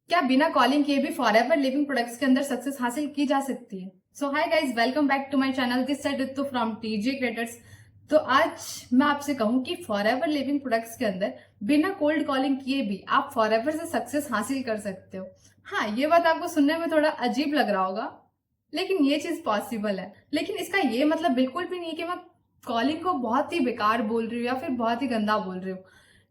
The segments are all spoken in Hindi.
क्या बिना कॉलिंग किए भी फॉरएवर लिविंग प्रोडक्ट्स के अंदर सक्सेस हासिल की जा सकती है? So hi guys, welcome back to my channel. This side Ritu from TJ creators. तो आज मैं आपसे कहूं कि फॉरएवर लिविंग प्रोडक्ट्स के अंदर बिना कोल्ड कॉलिंग किए भी आप फॉरएवर से सक्सेस हासिल कर सकते हो। हाँ, ये बात आपको सुनने में थोड़ा अजीब लग रहा होगा, लेकिन ये चीज पॉसिबल है। लेकिन इसका ये मतलब बिल्कुल भी नहीं है कि मैं कॉलिंग को बहुत ही बेकार बोल रही हूँ या फिर बहुत ही गंदा बोल रही हूँ।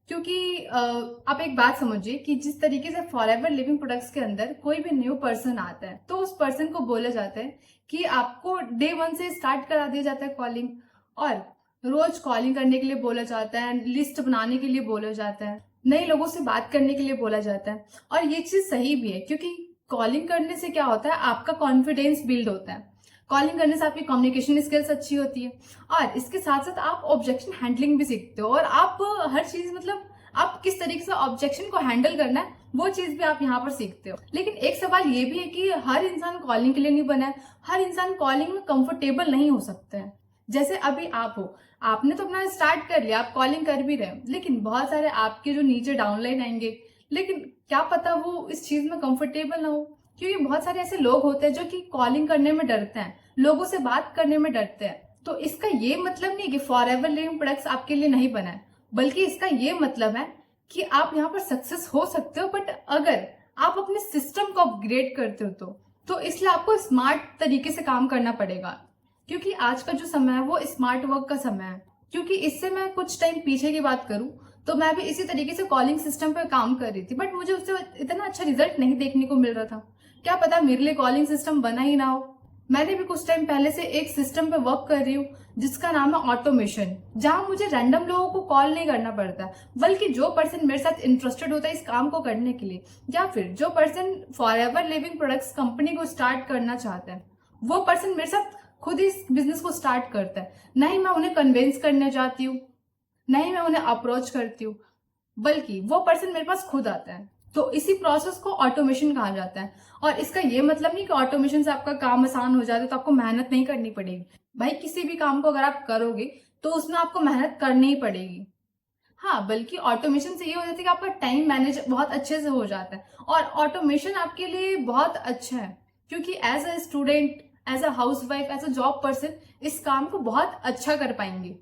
क्योंकि आप एक बात समझिए कि जिस तरीके से फॉरएवर लिविंग प्रोडक्ट्स के अंदर कोई भी न्यू पर्सन आता है तो उस पर्सन को बोला जाता है कि आपको डे वन से स्टार्ट करा दिया जाता है कॉलिंग, और रोज कॉलिंग करने के लिए बोला जाता है, लिस्ट बनाने के लिए बोला जाता है, नए लोगों से बात करने के लिए बोला जाता है। और ये चीज सही भी है, क्योंकि कॉलिंग करने से क्या होता है, आपका कॉन्फिडेंस बिल्ड होता है। कॉलिंग करने से आपकी कम्युनिकेशन स्किल्स अच्छी होती है, और इसके साथ साथ आप ऑब्जेक्शन हैंडलिंग भी सीखते हो। और आप हर चीज मतलब आप किस तरीके से ऑब्जेक्शन को हैंडल करना है वो चीज भी आप यहाँ पर सीखते हो। लेकिन एक सवाल ये भी है कि हर इंसान कॉलिंग के लिए नहीं बना है, हर इंसान कॉलिंग में कंफर्टेबल नहीं हो सकता है। जैसे अभी आप हो, आपने तो अपना स्टार्ट कर लिया, आप कॉलिंग कर भी रहे हो, लेकिन बहुत सारे आपके जो नीचे डाउनलाइन आएंगे, लेकिन क्या पता वो इस चीज में कंफर्टेबल ना हो। क्योंकि बहुत सारे ऐसे लोग होते हैं जो कि कॉलिंग करने में डरते हैं, लोगों से बात करने में डरते हैं। तो इसका ये मतलब नहीं कि फॉरएवर लिविंग प्रोडक्ट्स आपके लिए नहीं बना है, बल्कि इसका ये मतलब है कि आप यहाँ पर सक्सेस हो सकते हो, बट अगर आप अपने सिस्टम को अपग्रेड करते हो तो इसलिए आपको स्मार्ट तरीके से काम करना पड़ेगा। क्योंकि आज का जो समय है वो स्मार्ट वर्क का समय है। क्योंकि इससे मैं कुछ टाइम पीछे की बात करूं तो मैं भी इसी तरीके से कॉलिंग सिस्टम पर काम कर रही थी, बट मुझे उससे इतना अच्छा रिजल्ट नहीं देखने को मिल रहा था। क्या पता मेरे लिए कॉलिंग सिस्टम बना ही ना हो। मैंने भी कुछ टाइम पहले से एक सिस्टम पे वर्क कर रही हूँ जिसका नाम है ऑटोमेशन, जहां मुझे रैंडम लोगों को कॉल नहीं करना पड़ता, बल्कि जो पर्सन मेरे साथ इंटरेस्टेड होता है इस काम को करने के लिए, या फिर जो person forever living products company को स्टार्ट करना चाहता है, वो पर्सन मेरे साथ खुद ही इस बिजनेस को स्टार्ट करता है। नहीं मैं उन्हें कन्विंस करने जाती हूँ, नहीं मैं उन्हें अप्रोच करती हूँ, बल्कि वो पर्सन मेरे पास खुद आता है। तो इसी प्रोसेस को ऑटोमेशन कहा जाता है। और इसका ये मतलब नहीं कि ऑटोमेशन से आपका काम आसान हो जाता है तो आपको मेहनत नहीं करनी पड़ेगी। भाई, किसी भी काम को अगर आप करोगे तो उसमें आपको मेहनत करनी ही पड़ेगी। हाँ, बल्कि ऑटोमेशन से ये हो जाता है कि आपका टाइम मैनेज बहुत अच्छे से हो जाता है, और ऑटोमेशन आपके लिए बहुत अच्छा है। क्योंकि as a student, as a housewife, as a job person इस काम को बहुत अच्छा कर पाएंगे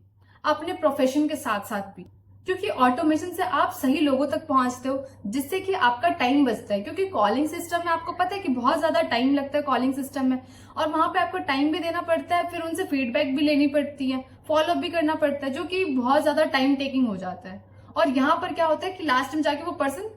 अपने प्रोफेशन के साथ साथ भी। क्योंकि ऑटोमेशन से आप सही लोगों तक पहुंचते हो, जिससे कि आपका टाइम बचता है। क्योंकि कॉलिंग सिस्टम में आपको पता है कि बहुत ज्यादा टाइम लगता है कॉलिंग सिस्टम में, और वहां पे आपको टाइम भी देना पड़ता है, फिर उनसे फीडबैक भी लेनी पड़ती है, फॉलोअप भी करना पड़ता है, जो कि बहुत ज्यादा टाइम टेकिंग हो जाता है। और यहाँ पर क्या होता है कि लास्ट में जाके वो पर्सन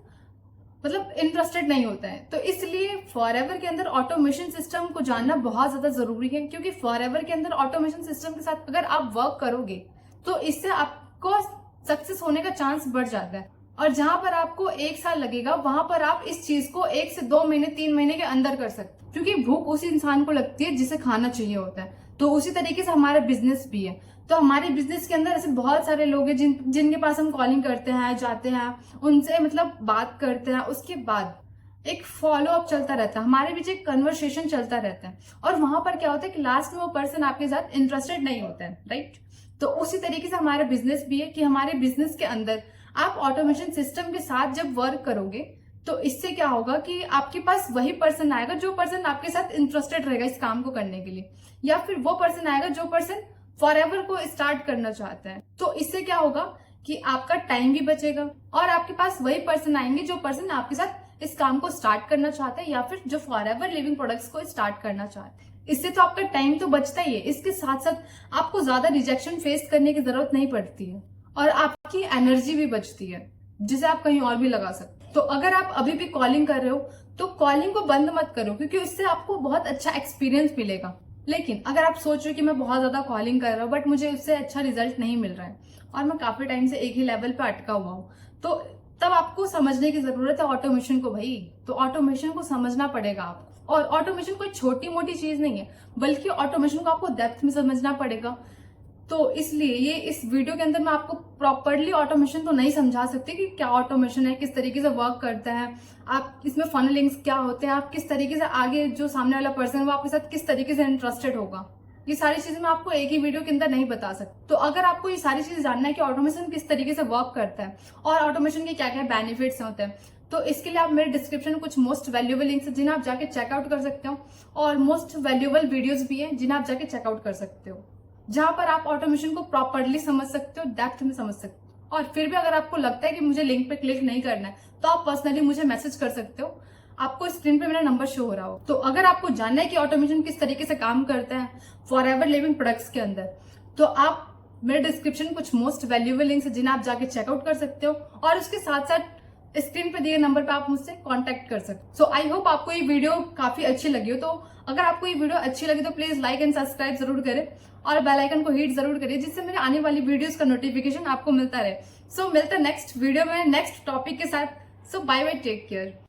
मतलब इंटरेस्टेड नहीं होता है। तो इसलिए फॉरएवर के अंदर ऑटोमेशन सिस्टम को जानना बहुत ज्यादा जरूरी है। क्योंकि फॉरएवर के अंदर ऑटोमेशन सिस्टम के साथ अगर आप वर्क करोगे तो इससे आपको सक्सेस होने का चांस बढ़ जाता है। और जहां पर आपको 1 साल लगेगा वहां पर आप इस चीज को 1 से 2 महीने 3 महीने के अंदर कर सकते हैं। क्योंकि भूख उसी इंसान को लगती है जिसे खाना चाहिए होता है। तो उसी तरीके से हमारा बिजनेस भी है। तो हमारे बिजनेस के अंदर ऐसे बहुत सारे लोग हैं जिनके पास हम कॉलिंग करते हैं, जाते हैं, उनसे मतलब बात करते हैं, उसके बाद एक फॉलो अप चलता रहता है, हमारे बीच एक कन्वर्सेशन चलता रहता है। और वहां पर क्या होता है कि लास्ट में वो पर्सन आपके साथ इंटरेस्टेड नहीं होता है, राइट। तो उसी तरीके से हमारा बिजनेस भी है कि हमारे बिजनेस के अंदर आप ऑटोमेशन सिस्टम के साथ जब वर्क करोगे तो इससे क्या होगा कि आपके पास वही पर्सन आएगा जो पर्सन आपके साथ इंटरेस्टेड रहेगा इस काम को करने के लिए, या फिर वो पर्सन आएगा जो पर्सन फॉरएवर को स्टार्ट करना चाहता है। तो इससे क्या होगा कि आपका टाइम भी बचेगा, और आपके पास वही पर्सन आएंगे जो पर्सन आपके साथ इस काम को स्टार्ट करना चाहते हैं, या फिर जो फॉरएवर लिविंग प्रोडक्ट्स को स्टार्ट करना चाहते हैं। इससे तो आपका टाइम तो बचता ही है, इसके साथ साथ आपको ज्यादा रिजेक्शन फेस करने की जरूरत नहीं पड़ती है, और आपकी एनर्जी भी बचती है जिसे आप कहीं और भी लगा सकते। तो अगर आप अभी भी कॉलिंग कर रहे हो तो कॉलिंग को बंद मत करो, क्योंकि इससे आपको बहुत अच्छा एक्सपीरियंस मिलेगा। लेकिन अगर आप सोच रहे हो कि मैं बहुत ज्यादा कॉलिंग कर रहा हूँ बट मुझे उससे अच्छा रिजल्ट नहीं मिल रहा है, और मैं काफी टाइम से एक ही लेवल पे अटका हुआ हूँ, तो तब आपको समझने की जरूरत है ऑटोमेशन को। भाई, तो ऑटोमेशन को समझना पड़ेगा आपको। और ऑटोमेशन कोई छोटी मोटी चीज नहीं है, बल्कि ऑटोमेशन को आपको डेप्थ में समझना पड़ेगा। तो इसलिए ये इस वीडियो के अंदर मैं आपको प्रॉपरली ऑटोमेशन तो नहीं समझा सकती कि क्या ऑटोमेशन है, किस तरीके से वर्क करता है, आप इसमें फनलिंग्स क्या होते हैं, आप किस तरीके से आगे जो सामने वाला पर्सन है वो आपके साथ किस तरीके से इंटरेस्टेड होगा। ये सारी चीजें मैं आपको एक ही वीडियो के अंदर नहीं बता सकती। तो अगर आपको ये सारी चीजें जानना है कि ऑटोमेशन किस तरीके से वर्क करता है और ऑटोमेशन के क्या क्या बेनिफिट्स होते हैं, तो इसके लिए आप मेरे डिस्क्रिप्शन में कुछ मोस्ट वैल्यूएबल लिंक्स हैं जिन्हें आप जाके चेकआउट कर सकते हो, और मोस्ट वैल्यूएबल वीडियोस भी हैं जिन्हें आप जाके चेकआउट कर सकते हो, जहां पर आप ऑटोमेशन को प्रॉपरली समझ सकते हो, डेप्थ में समझ सकते हो। और फिर भी अगर आपको लगता है कि मुझे लिंक पे क्लिक नहीं करना है तो आप पर्सनली मुझे मैसेज कर सकते हो, आपको स्क्रीन पे मेरा नंबर शो हो रहा हो। तो अगर आपको जानना है कि ऑटोमेशन किस तरीके से काम करता है फॉरएवर लिविंग प्रोडक्ट्स के अंदर, तो आप मेरे डिस्क्रिप्शन कुछ मोस्ट वैल्यूएबल लिंक्स है जिन्हें आप जाके चेकआउट कर सकते हो, और उसके साथ साथ स्क्रीन पे दिए नंबर पे आप मुझसे कांटेक्ट कर सकते हो। सो आई होप आपको ये वीडियो काफी अच्छी लगी हो। तो अगर आपको ये वीडियो अच्छी लगी तो प्लीज लाइक एंड सब्सक्राइब जरूर करें, और बेल आइकन को हिट जरूर करिए, जिससे मेरे आने वाली वीडियोस का नोटिफिकेशन आपको मिलता रहे। सो मिलते हैं नेक्स्ट वीडियो में नेक्स्ट टॉपिक के साथ। सो बाय बाय, टेक केयर।